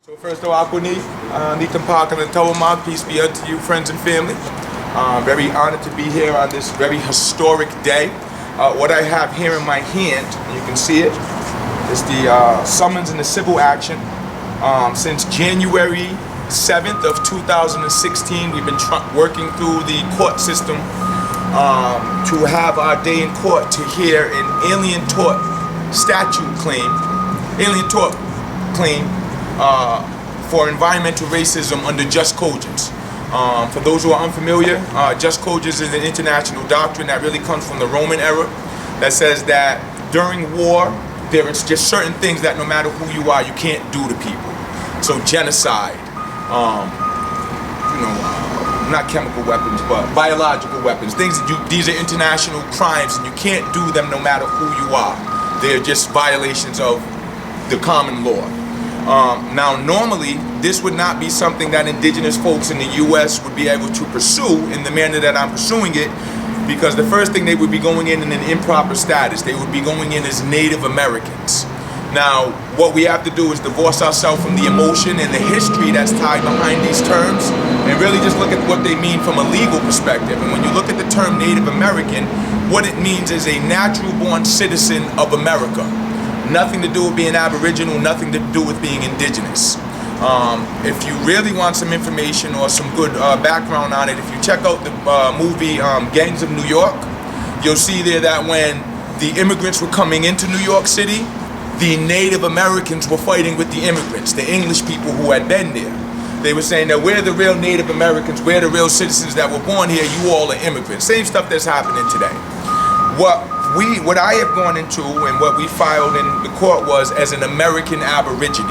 So first of all, Akuni, Nitam Park and Tawama, peace be unto you, friends and family. Very honored to be here on this very historic day. What I have here in my hand, and you can see it, is the summons in the civil action. Since January 7th of 2016, we've been working through the court system to have our day in court to hear an alien tort statute claim, for environmental racism under just cogens. For those who are unfamiliar, just cogens is an international doctrine that really comes from the Roman era that says that during war, there is just certain things that no matter who you are, you can't do to people. So genocide, not chemical weapons, but biological weapons. These are international crimes and you can't do them no matter who you are. They're just violations of the common law. Now, normally, this would not be something that indigenous folks in the U.S. would be able to pursue in the manner that I'm pursuing it, because the first thing, they would be going in an improper status. They would be going in as Native Americans. Now, what we have to do is divorce ourselves from the emotion and the history that's tied behind these terms and really just look at what they mean from a legal perspective. And when you look at the term Native American, what it means is a natural-born citizen of America. Nothing to do with being Aboriginal, nothing to do with being indigenous. If you really want some information or some good background on it, if you check out the movie Gangs of New York, you'll see there that when the immigrants were coming into New York City, the Native Americans were fighting with the immigrants, the English people who had been there. They were saying that we're the real Native Americans, we're the real citizens that were born here, you all are immigrants. Same stuff that's happening today. What I have gone into and what we filed in the court was as an American Aborigine.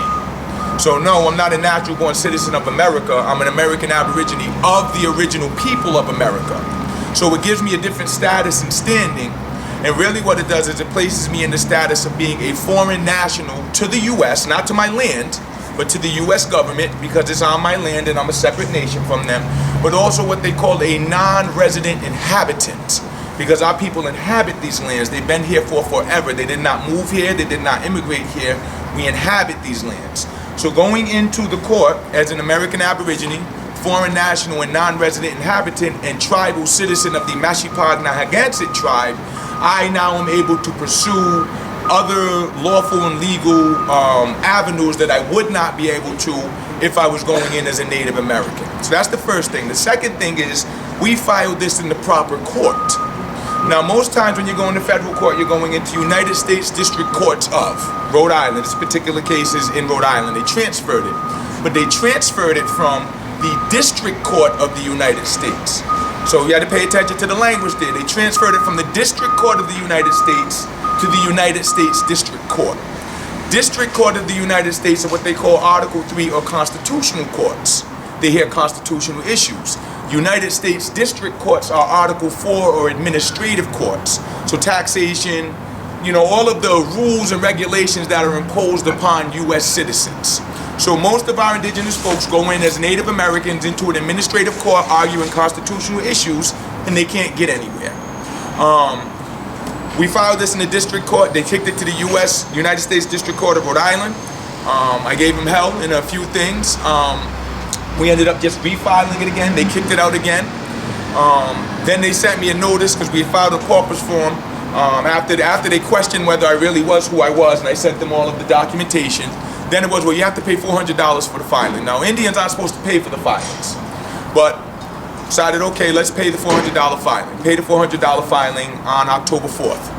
So no, I'm not a natural born citizen of America, I'm an American Aborigine of the original people of America. So it gives me a different status and standing, and really what it does is it places me in the status of being a foreign national to the US, not to my land, but to the US government, because it's on my land and I'm a separate nation from them, but also what they call a non-resident inhabitant. Because our people inhabit these lands. They've been here for forever. They did not move here. They did not immigrate here. We inhabit these lands. So going into the court as an American Aborigine, foreign national and non-resident inhabitant, and tribal citizen of the Mashupada tribe, I now am able to pursue other lawful and legal avenues that I would not be able to if I was going in as a Native American. So that's the first thing. The second thing is we filed this in the proper court. Now, most times when you go into federal court, you're going into United States District Courts of Rhode Island. This particular case is in Rhode Island. They transferred it. But they transferred it from the District Court of the United States. So you had to pay attention to the language there. They transferred it from the District Court of the United States to the United States District Court. District Court of the United States are what they call Article 3 or constitutional courts. They hear constitutional issues. United States District Courts are Article 4 or administrative courts. So taxation, all of the rules and regulations that are imposed upon U.S. citizens. So most of our indigenous folks go in as Native Americans into an administrative court arguing constitutional issues, and they can't get anywhere. We filed this in the district court. They kicked it to the United States District Court of Rhode Island. I gave them hell in a few things. We ended up just refiling it again. They kicked it out again. Then they sent me a notice because we filed a corpus form after they questioned whether I really was who I was, and I sent them all of the documentation. Then it was, well, you have to pay $400 for the filing. Now, Indians aren't supposed to pay for the filings, but decided, okay, let's pay the $400 filing. Pay the $400 filing on October 4th.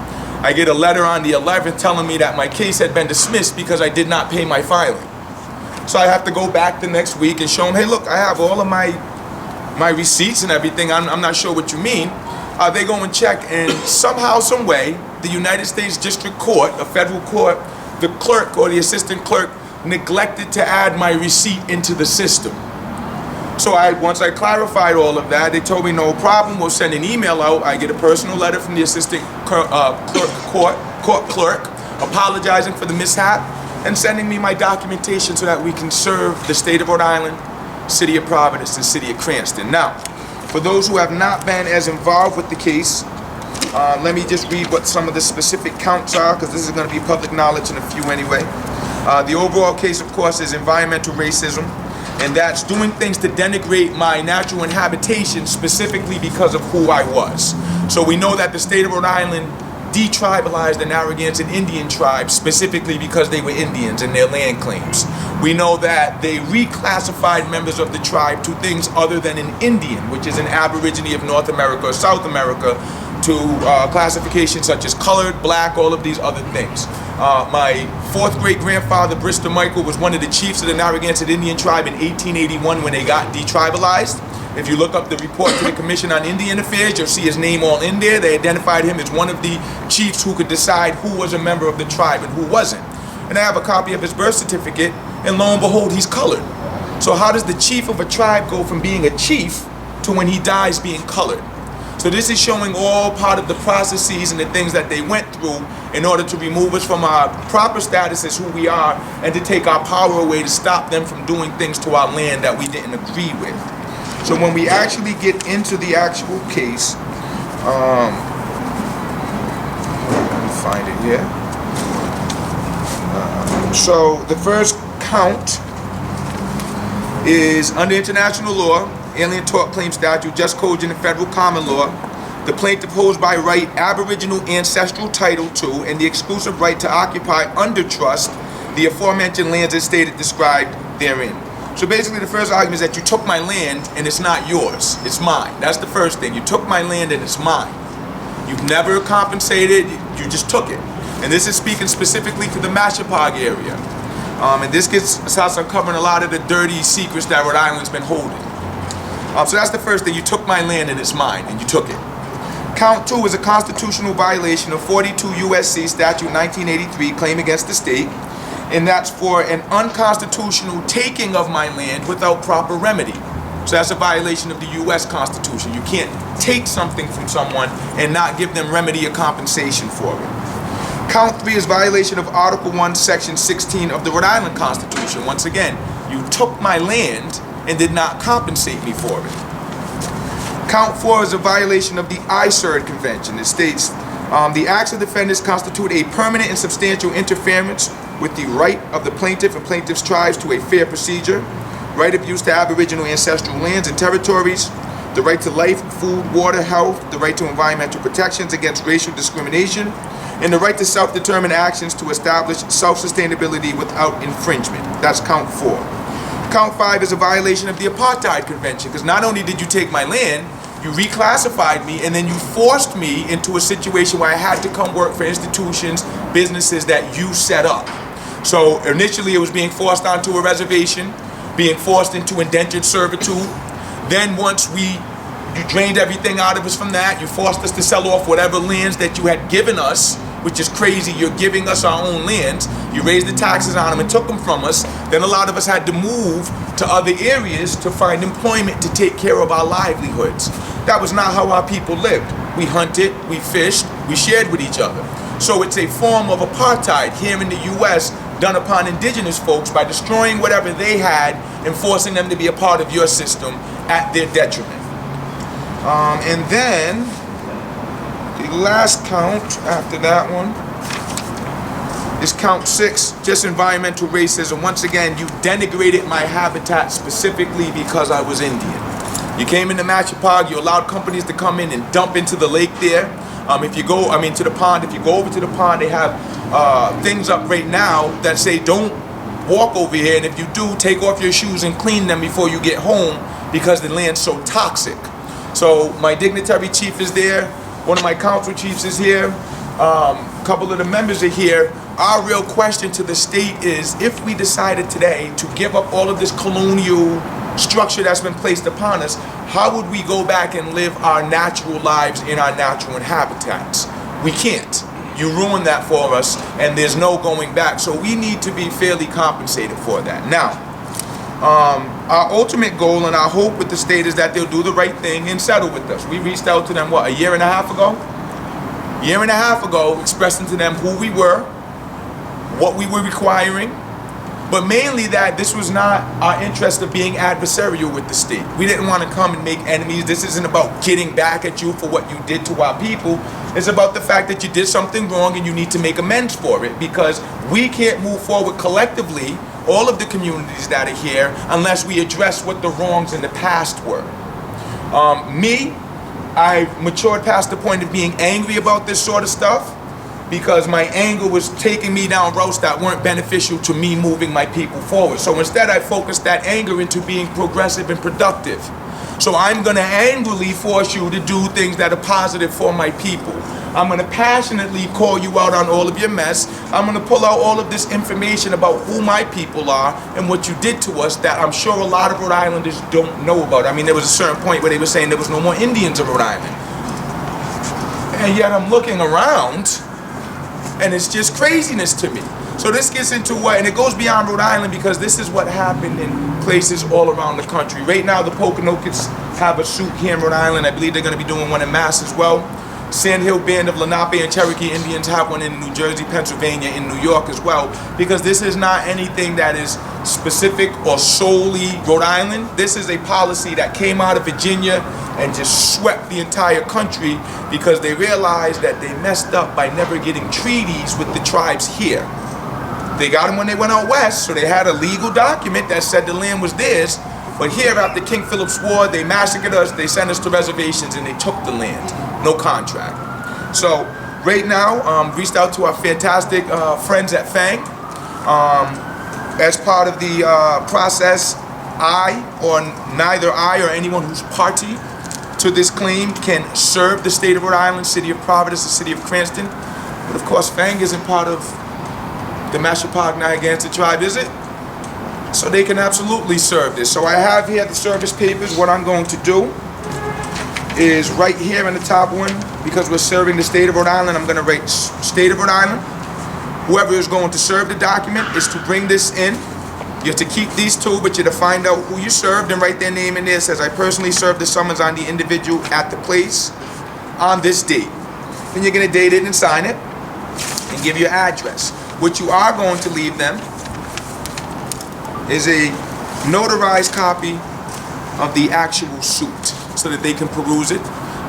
I get a letter on the 11th telling me that my case had been dismissed because I did not pay my filing. So I have to go back the next week and show them, hey, look, I have all of my receipts and everything. I'm not sure what you mean. They go and check, and somehow, some way, the United States District Court, a federal court, the clerk or the assistant clerk neglected to add my receipt into the system. So once I clarified all of that, they told me no problem, we'll send an email out. I get a personal letter from the assistant court clerk apologizing for the mishap and sending me my documentation so that we can serve the State of Rhode Island, City of Providence, and City of Cranston. Now, for those who have not been as involved with the case, let me just read what some of the specific counts are, because this is going to be public knowledge in a few anyway. The overall case, of course, is environmental racism, and that's doing things to denigrate my natural inhabitation specifically because of who I was. So we know that the state of Rhode Island detribalized the Narragansett Indian tribe specifically because they were Indians and their land claims. We know that they reclassified members of the tribe to things other than an Indian, which is an Aborigine of North America or South America, to classifications such as colored, black, all of these other things. My fourth great grandfather, Brister Michael, was one of the chiefs of the Narragansett Indian tribe in 1881 when they got detribalized. If you look up the report to the Commission on Indian Affairs, you'll see his name all in there. They identified him as one of the chiefs who could decide who was a member of the tribe and who wasn't. And I have a copy of his birth certificate, and lo and behold, he's colored. So how does the chief of a tribe go from being a chief to when he dies being colored? So this is showing all part of the processes and the things that they went through in order to remove us from our proper status as who we are and to take our power away to stop them from doing things to our land that we didn't agree with. So when we actually get into the actual case, let me find it here. So the first count is under international law, Alien Tort Claim Statute, just cogens in federal common law. The plaintiff holds by right aboriginal ancestral title to and the exclusive right to occupy under trust the aforementioned lands as stated described therein. So basically the first argument is that you took my land and it's not yours, it's mine. That's the first thing. You took my land and it's mine. You've never compensated, you just took it. And this is speaking specifically to the Mashupada area. And this starts uncovering a lot of the dirty secrets that Rhode Island's been holding. So that's the first thing. You took my land and it's mine, and you took it. Count 2 is a constitutional violation of 42 U.S.C. Statute 1983, claim against the state, and that's for an unconstitutional taking of my land without proper remedy. So that's a violation of the U.S. Constitution. You can't take something from someone and not give them remedy or compensation for it. Count 3 is violation of Article 1, Section 16 of the Rhode Island Constitution. Once again, you took my land and did not compensate me for it. Count 4 is a violation of the Isard Convention. It states, the acts of defendants constitute a permanent and substantial interference with the right of the plaintiff and plaintiff's tribes to a fair procedure, right of use to aboriginal ancestral lands and territories, the right to life, food, water, health, the right to environmental protections against racial discrimination, and the right to self-determined actions to establish self-sustainability without infringement. That's count 4. Count 5 is a violation of the Apartheid Convention, because not only did you take my land, you reclassified me, and then you forced me into a situation where I had to come work for institutions, businesses that you set up. So initially it was being forced onto a reservation, being forced into indentured servitude. Then once you drained everything out of us from that, you forced us to sell off whatever lands that you had given us, which is crazy. You're giving us our own lands. You raised the taxes on them and took them from us. Then a lot of us had to move to other areas to find employment to take care of our livelihoods. That was not how our people lived. We hunted, we fished, we shared with each other. So it's a form of apartheid here in the U.S. done upon indigenous folks by destroying whatever they had and forcing them to be a part of your system at their detriment. And then the last count after that one is count 6, just environmental racism. Once again, you denigrated my habitat specifically because I was Indian. You came into Mashupada, you allowed companies to come in and dump into the lake there. If you go, to the pond, if you go over to the pond, they have things up right now that say don't walk over here, and if you do, take off your shoes and clean them before you get home because the land's so toxic. So my dignitary chief is there, one of my council chiefs is here, a couple of the members are here. Our real question to the state is, if we decided today to give up all of this colonial structure that's been placed upon us, how would we go back and live our natural lives in our natural habitats? We can't. You ruined that for us, and there's no going back. So we need to be fairly compensated for that. Now, our ultimate goal and our hope with the state is that they'll do the right thing and settle with us. We reached out to them, what, a year and a half ago? A year and a half ago, expressing to them who we were, what we were requiring, but mainly that this was not our interest of being adversarial with the state. We didn't want to come and make enemies. This isn't about getting back at you for what you did to our people. It's about the fact that you did something wrong and you need to make amends for it, because we can't move forward collectively, all of the communities that are here, unless we address what the wrongs in the past were. I matured past the point of being angry about this sort of stuff, because my anger was taking me down roads that weren't beneficial to me moving my people forward. So instead I focused that anger into being progressive and productive. So I'm going to angrily force you to do things that are positive for my people. I'm going to passionately call you out on all of your mess. I'm going to pull out all of this information about who my people are and what you did to us that I'm sure a lot of Rhode Islanders don't know about. I mean, there was a certain point where they were saying there was no more Indians in Rhode Island. And yet I'm looking around and it's just craziness to me. So this gets into what, and it goes beyond Rhode Island, because this is what happened in places all around the country. Right now the Poconokeets have a suit here in Rhode Island. I believe they're going to be doing one in Mass as well. Sandhill Band of Lenape and Cherokee Indians have one in New Jersey, Pennsylvania, in New York as well, because this is not anything that is specific or solely Rhode Island. This is a policy that came out of Virginia and just swept the entire country, because they realized that they messed up by never getting treaties with the tribes here. They got them when they went out west, so they had a legal document that said the land was theirs. But here, after King Philip's War, they massacred us, they sent us to reservations, and they took the land. No contract. So, right now, reached out to our fantastic friends at FANG. As part of the process, neither I or anyone who's party to this claim can serve the State of Rhode Island, City of Providence, the City of Cranston. But of course, FANG isn't part of the Mashupada Narragansett tribe, is it? So they can absolutely serve this. So I have here the service papers. What I'm going to do is right here in the top one, because we're serving the State of Rhode Island, I'm going to write State of Rhode Island. Whoever is going to serve the document is to bring this in. You have to keep these two, but you have to find out who you served and write their name in there. It says, I personally served the summons on the individual at the place on this date. Then you're going to date it and sign it and give your address. What you are going to leave them is a notarized copy of the actual suit, so that they can peruse it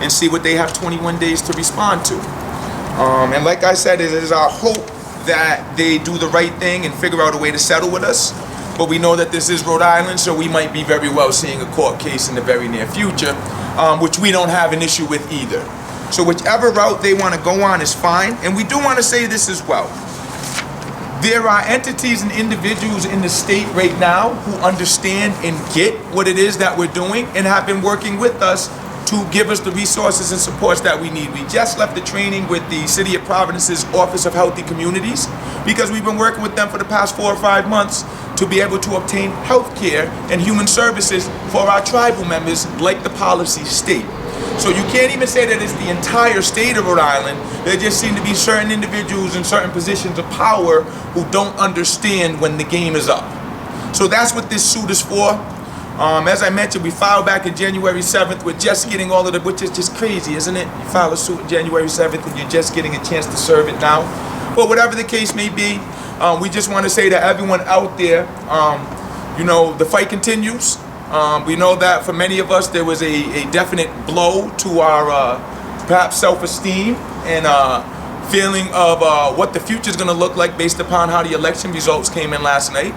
and see what they have 21 days to respond to. And like I said, it is our hope that they do the right thing and figure out a way to settle with us. But we know that this is Rhode Island, so we might be very well seeing a court case in the very near future, which we don't have an issue with either. So whichever route they want to go on is fine. And we do want to say this as well. There are entities and individuals in the state right now who understand and get what it is that we're doing and have been working with us to give us the resources and supports that we need. We just left the training with the City of Providence's Office of Healthy Communities, because we've been working with them for the past 4 or 5 months to be able to obtain health care and human services for our tribal members, like the policy state. So you can't even say that it's the entire state of Rhode Island. There just seem to be certain individuals in certain positions of power who don't understand when the game is up. So that's what this suit is for. As I mentioned, we filed back in January 7th. We're just getting all of the, which is just crazy, isn't it? You file a suit on January 7th and you're just getting a chance to serve it now. But whatever the case may be, we just want to say to everyone out there, you know, the fight continues. We know that for many of us there was a definite blow to our perhaps self-esteem and feeling of what the future is going to look like based upon how the election results came in last night.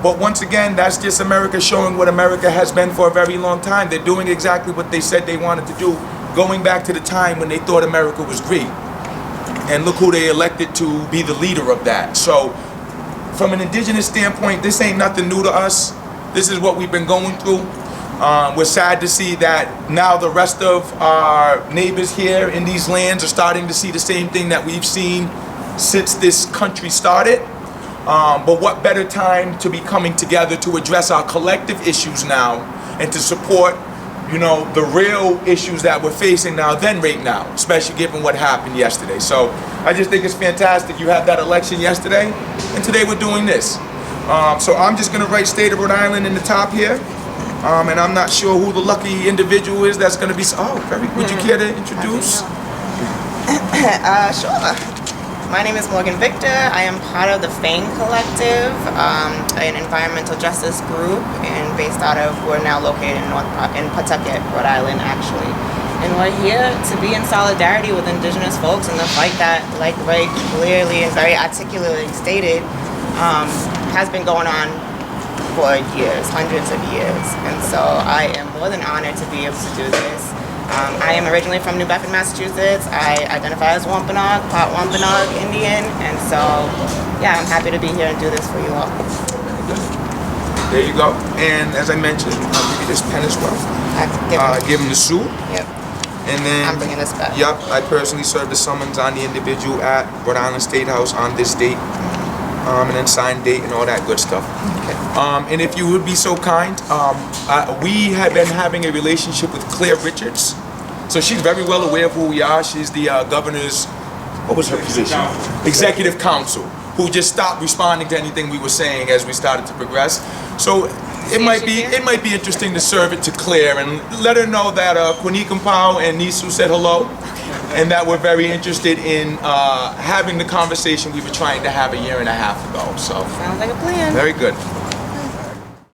But once again, that's just America showing what America has been for a very long time. They're doing exactly what they said they wanted to do, going back to the time when they thought America was great. And look who they elected to be the leader of that. So from an indigenous standpoint, this ain't nothing new to us. This is what we've been going through. We're sad to see that now the rest of our neighbors here in these lands are starting to see the same thing that we've seen since this country started. But what better time to be coming together to address our collective issues now and to support, you know, the real issues that we're facing now than right now, especially given what happened yesterday. So I just think it's fantastic. You had that election yesterday, and today we're doing this. So I'm just going to write State of Rhode Island in the top here. And I'm not sure who the lucky individual is that's going to be... Oh, very good. Would you care to introduce? Sure. My name is Morgan Victor. I am part of the FANG Collective, an environmental justice group, and based out of, we're now located in Pawtucket, Rhode Island, actually. And we're here to be in solidarity with Indigenous folks in the fight that, like very clearly and very articulately stated, has been going on for years, hundreds of years. And so I am more than honored to be able to do this. I am originally from New Bedford, Massachusetts. I identify as Wampanoag, part Wampanoag Indian, and so, yeah, I'm happy to be here and do this for you all. There you go. And as I mentioned, I'll give you this pen as well. Give him the suit. Yep. And then, I'm bringing this back. Yep, I personally served the summons on the individual at Rhode Island State House on this date, and then signed date and all that good stuff. Okay. And if you would be so kind, we have been having a relationship with Claire Richards. So she's very well aware of who we are. She's the governor's, what was her position? Executive counsel, who just stopped responding to anything we were saying as we started to progress. So it might be interesting to serve it to Claire and let her know that Kwanikumpow and Nisu said hello, and that we're very interested in having the conversation we were trying to have a year and a half ago. So sounds like a plan. Very good.